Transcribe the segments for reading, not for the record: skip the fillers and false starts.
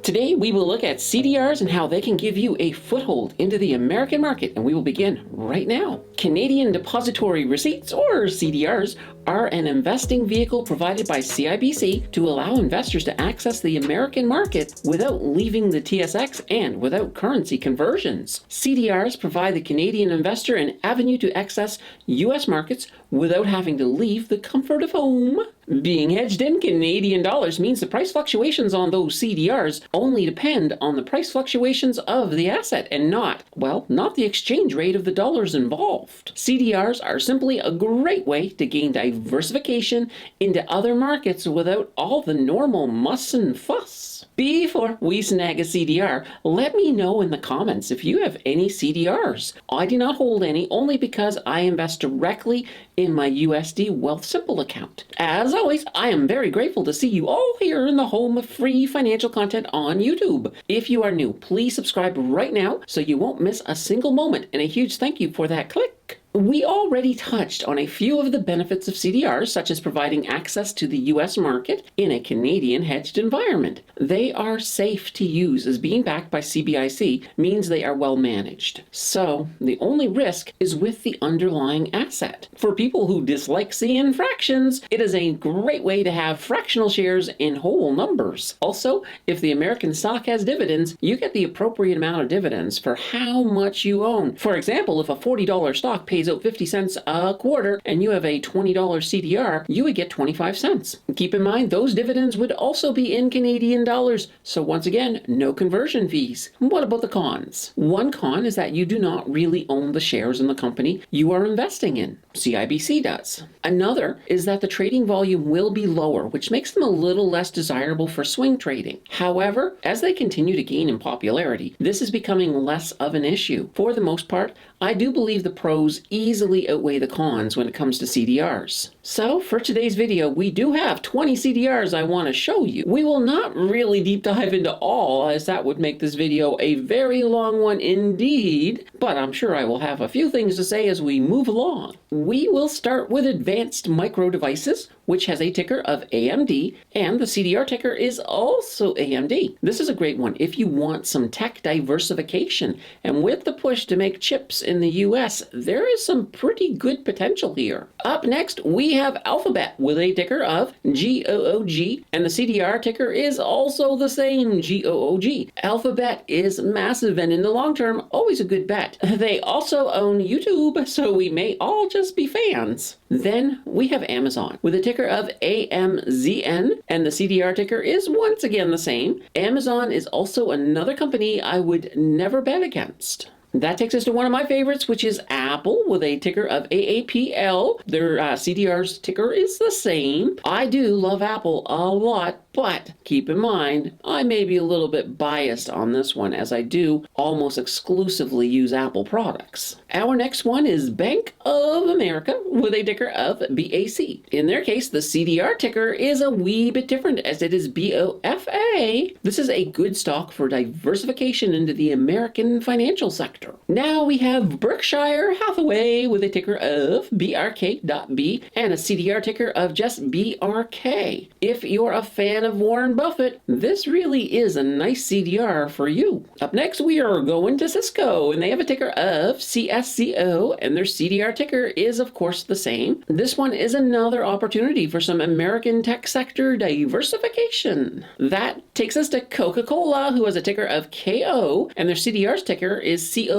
Today we will look at CDRs and how they can give you a foothold into the American market, and we will begin right now. Canadian Depository Receipts, or CDRs, are an investing vehicle provided by CIBC to allow investors to access the American market without leaving the TSX and without currency conversions. CDRs provide the Canadian investor an avenue to access U.S. markets without having to leave the comfort of home. Being hedged in Canadian dollars means the price fluctuations on those CDRs only depend on the price fluctuations of the asset and not the exchange rate of the dollars involved. CDRs are simply a great way to gain diversification into other markets without all the normal muss and fuss. Before we snag a CDR, let me know in the comments if you have any CDRs. I do not hold any, only because I invest directly in my USD Wealthsimple account. As always, I am very grateful to see you all here in the home of free financial content on YouTube. If you are new, please subscribe right now so you won't miss a single moment, and a huge thank you for that click. We already touched on a few of the benefits of CDRs, such as providing access to the US market in a Canadian hedged environment. They are safe to use, as being backed by CBIC means they are well managed. So the only risk is with the underlying asset. For people who dislike seeing fractions, it is a great way to have fractional shares in whole numbers. Also, if the American stock has dividends, you get the appropriate amount of dividends for how much you own. For example, if a $40 stock pays out 50 cents a quarter and you have a $20 CDR, you would get 25 cents. Keep in mind, those dividends would also be in Canadian dollars, so once again, no conversion fees. What about the cons? One con is that you do not really own the shares in the company you are investing in. CIBC does. Another is that the trading volume will be lower, which makes them a little less desirable for swing trading. However, as they continue to gain in popularity, this is becoming less of an issue. For the most part, I do believe the pros easily outweigh the cons when it comes to CDRs. So for today's video, we do have 20 CDRs I want to show you. We will not really deep dive into all, as that would make this video a very long one indeed, but I'm sure I will have a few things to say as we move along. We will start with Advanced Micro Devices, which has a ticker of AMD, and the CDR ticker is also AMD. This is a great one if you want some tech diversification, and with the push to make chips in the US, there is some pretty good potential here. Up next, we have Alphabet with a ticker of GOOG, and the CDR ticker is also the same, GOOG. Alphabet is massive, and in the long term, always a good bet. They also own YouTube, so we may all just be fans. Then we have Amazon with a ticker of AMZN, and the CDR ticker is once again the same. Amazon is also another company I would never bet against. That takes us to one of my favorites, which is Apple with a ticker of AAPL. Their CDR's ticker is the same. I do love Apple a lot, but keep in mind, I may be a little bit biased on this one, as I do almost exclusively use Apple products. Our next one is Bank of America with a ticker of BAC. In their case, the CDR ticker is a wee bit different, as it is BOFA. This is a good stock for diversification into the American financial sector. Now we have Berkshire Hathaway with a ticker of BRK.B and a CDR ticker of just BRK. If you're a fan of Warren Buffett, this really is a nice CDR for you. Up next, we are going to Cisco, and they have a ticker of CSCO, and their CDR ticker is, of course, the same. This one is another opportunity for some American tech sector diversification. That takes us to Coca-Cola, who has a ticker of KO, and their CDR's ticker is COLA.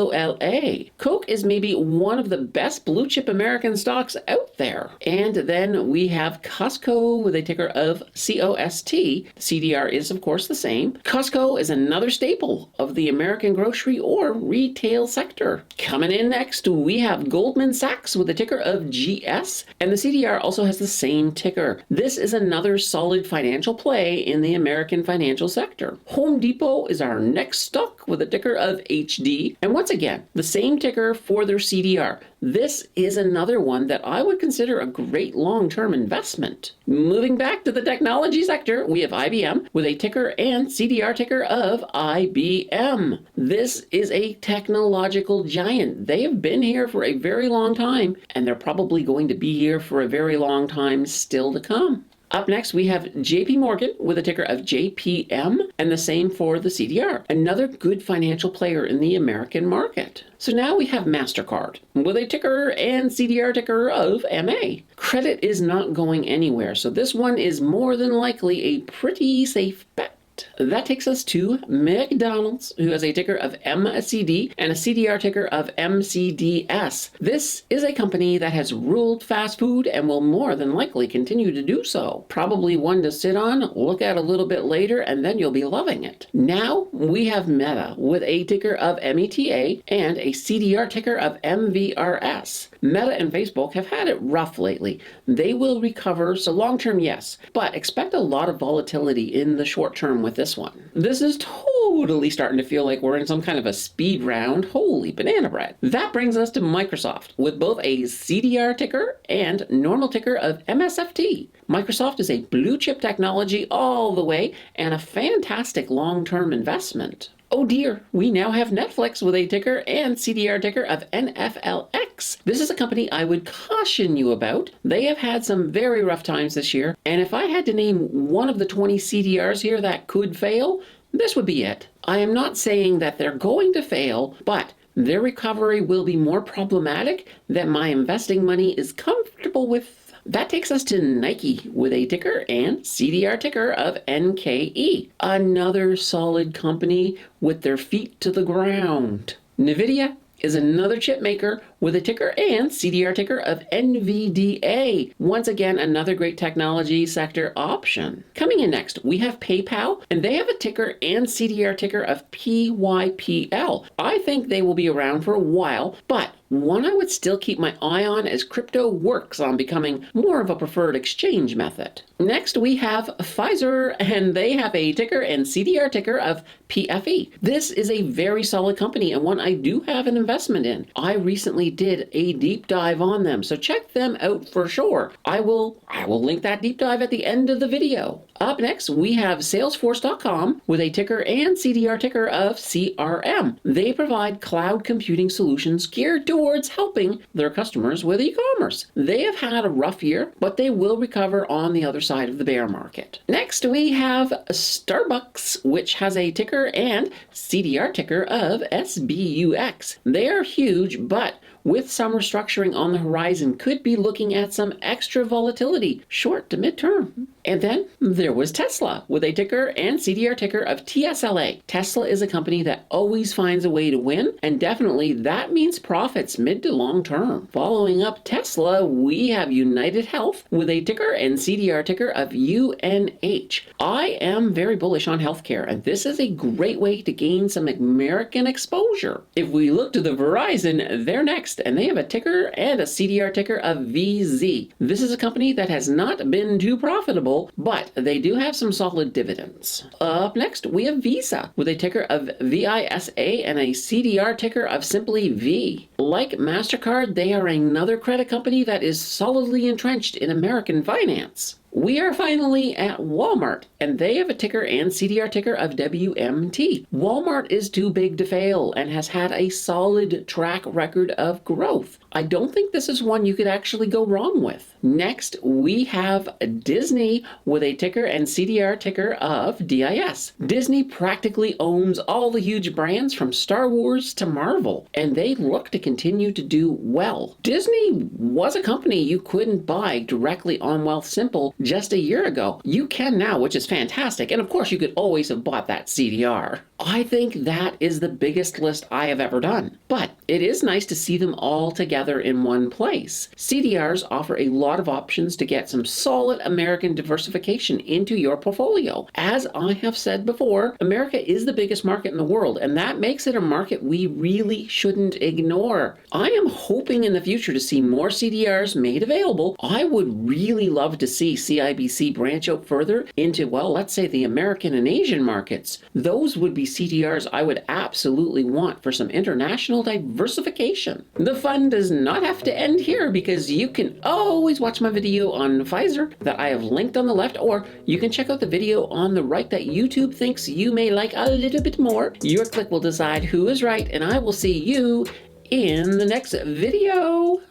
Coke is maybe one of the best blue chip American stocks out there. And then we have Costco with a ticker of COST. The CDR is, of course, the same. Costco is another staple of the American grocery or retail sector. Coming in next, we have Goldman Sachs with a ticker of GS, and the CDR also has the same ticker. This is another solid financial play in the American financial sector. Home Depot is our next stock with a ticker of HD, and once again, the same ticker for their CDR. This is another one that I would consider a great long-term investment. Moving back to the technology sector, we have IBM with a ticker and CDR ticker of IBM. This is a technological giant. They have been here for a very long time, and they're probably going to be here for a very long time still to come. Up next, we have JP Morgan with a ticker of JPM, and the same for the CDR, another good financial player in the American market. So now we have Mastercard with a ticker and CDR ticker of MA. Credit is not going anywhere, so this one is more than likely a pretty safe bet. That takes us to McDonald's, who has a ticker of MCD and a CDR ticker of MCDS. This is a company that has ruled fast food and will more than likely continue to do so. Probably one to sit on, look at a little bit later, and then you'll be loving it. Now we have Meta with a ticker of META and a CDR ticker of MVRS. Meta and Facebook have had it rough lately. They will recover, so long term, yes, but expect a lot of volatility in the short term with this one. This is totally starting to feel like we're in some kind of a speed round. Holy banana bread. That brings us to Microsoft with both a CDR ticker and normal ticker of MSFT. Microsoft is a blue chip technology all the way and a fantastic long-term investment. Oh dear, we now have Netflix with a ticker and CDR ticker of NFLX. This is a company I would caution you about. They have had some very rough times this year, and if I had to name one of the 20 CDRs here that could fail, this would be it. I am not saying that they're going to fail, but their recovery will be more problematic than my investing money is comfortable with. That takes us to Nike with a ticker and CDR ticker of NKE. Another solid company with their feet to the ground. NVIDIA is another chip maker with a ticker and CDR ticker of NVDA. Once again, another great technology sector option. Coming in next, we have PayPal, and they have a ticker and CDR ticker of PYPL. I think they will be around for a while, but one I would still keep my eye on as crypto works on becoming more of a preferred exchange method. Next, we have Pfizer, and they have a ticker and CDR ticker of PFE. This is a very solid company and one I do have an investment in. I recently did a deep dive on them, so check them out for sure. I will link that deep dive at the end of the video. Up next, we have Salesforce Com with a ticker and CDR ticker of CRM. They provide cloud computing solutions geared towards helping their customers with e-commerce. They have had a rough year, but they will recover on the other side of the bear market. Next, we have Starbucks, which has a ticker and CDR ticker of SBUX. They are huge, but with some restructuring on the horizon, could be looking at some extra volatility, short to midterm. And then there was Tesla with a ticker and CDR ticker of TSLA. Tesla is a company that always finds a way to win, and definitely that means profits mid to long term. Following up Tesla, we have United Health with a ticker and CDR ticker of UNH. I am very bullish on healthcare, and this is a great way to gain some American exposure. If we look to the Verizon, they're next, and they have a ticker and a CDR ticker of VZ. This is a company that has not been too profitable, but they do have some solid dividends. Up next, we have Visa with a ticker of VISA and a CDR ticker of simply V. Like Mastercard, they are another credit company that is solidly entrenched in American finance. We are finally at Walmart, and they have a ticker and CDR ticker of WMT. Walmart is too big to fail and has had a solid track record of growth. I don't think this is one you could actually go wrong with. Next, we have Disney with a ticker and CDR ticker of DIS. Disney practically owns all the huge brands from Star Wars to Marvel, and they look to continue to do well. Disney was a company you couldn't buy directly on Wealthsimple just a year ago. You can now, which is fantastic, and of course you could always have bought that CDR. I think that is the biggest list I have ever done, but it is nice to see them all together in one place. CDRs offer a lot of options to get some solid American diversification into your portfolio. As I have said before, America is the biggest market in the world, and that makes it a market we really shouldn't ignore. I am hoping in the future to see more CDRs made available. I would really love to see CIBC branch out further into, well, let's say the American and Asian markets. Those would be CDRs I would absolutely want for some international diversification. The fun does not have to end here, because you can always watch my video on Pfizer that I have linked on the left, or you can check out the video on the right that YouTube thinks you may like a little bit more. Your click will decide who is right, and I will see you in the next video.